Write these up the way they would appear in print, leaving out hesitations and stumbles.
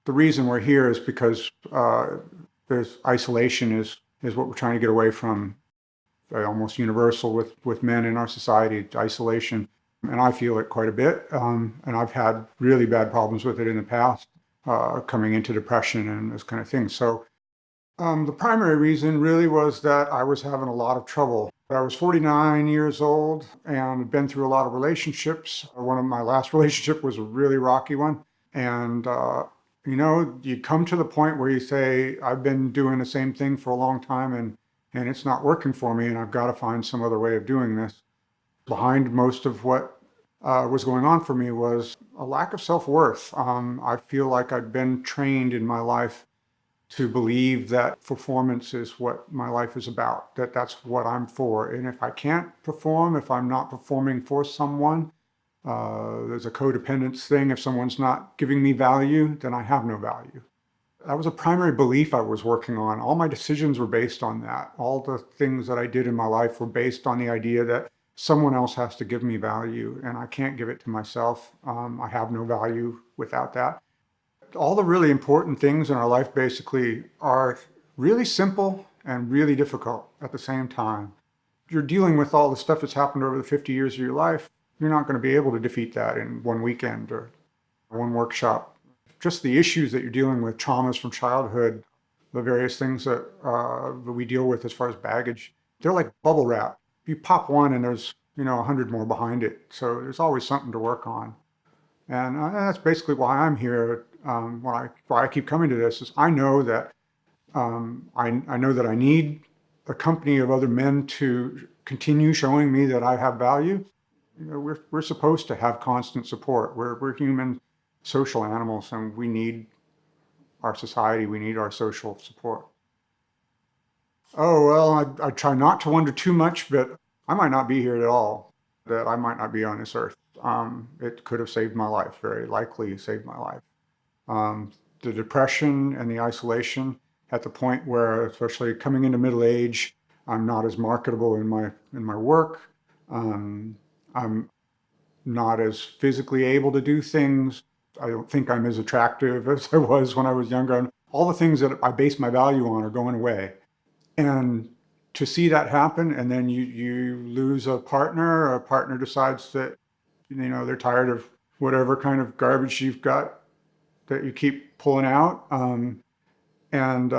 The reason we're here is because there's isolation is what we're trying to get away from. Almost universal with men in our society, isolation. And I feel it quite a bit. And I've had really bad problems with it in the past, coming into depression and this kind of thing. So the primary reason really was that I was having a lot of trouble. I was 49 years old and had been through a lot of relationships. One of my last relationship was a really rocky one. And, you come to the point where you say, I've been doing the same thing for a long time and it's not working for me and I've got to find some other way of doing this. Behind most of what was going on for me was a lack of self-worth. I feel like I'd been trained in my life to believe that performance is what my life is about, that that's what I'm for. And if I can't perform, if I'm not performing for someone, there's a codependence thing. If someone's not giving me value, then I have no value. That was a primary belief I was working on. All my decisions were based on that. All the things that I did in my life were based on the idea that someone else has to give me value and I can't give it to myself. I have no value without that. All the really important things in our life basically are really simple and really difficult at the same time. You're dealing with all the stuff that's happened over the 50 years of your life. You're not going to be able to defeat that in one weekend or one workshop. Just the issues that you're dealing with, traumas from childhood, the various things that we deal with as far as baggage, they're like bubble wrap. You pop one and there's 100 more behind it. So there's always something to work on. And that's basically why I'm here. Why I keep coming to this is I know that I know that I need a company of other men to continue showing me that I have value. We're supposed to have constant support. We're human social animals, and we need our society. We need our social support. Oh well, I try not to wonder too much, but I might not be here at all. That I might not be on this earth. It could have saved my life. Very likely saved my life. The depression and the isolation at the point where, especially coming into middle age, I'm not as marketable in my work. I'm not as physically able to do things. I don't think I'm as attractive as I was when I was younger. All the things that I base my value on are going away. And to see that happen, and then you lose a partner, or a partner decides that they're tired of whatever kind of garbage you've got that you keep pulling out, and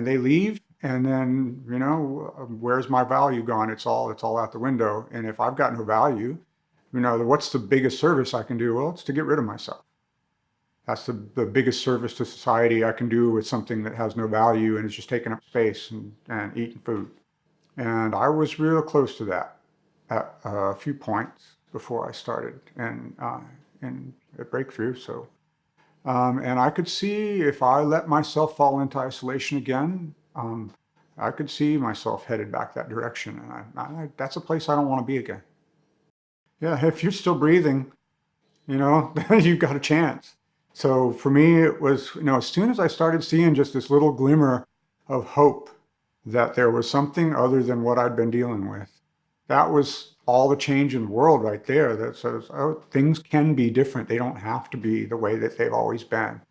they leave, and then where's my value gone? It's all out the window. And if I've got no value, what's the biggest service I can do? Well, it's to get rid of myself. That's the biggest service to society I can do with something that has no value and is just taking up space and eating food. And I was real close to that at a few points before I started and a breakthrough. So. And I could see if I let myself fall into isolation again, I could see myself headed back that direction. And that's a place I don't want to be again. Yeah, if you're still breathing, then you've got a chance. So for me, it was, as soon as I started seeing just this little glimmer of hope that there was something other than what I'd been dealing with, that was all the change in the world right there. That says, oh, things can be different. They don't have to be the way that they've always been.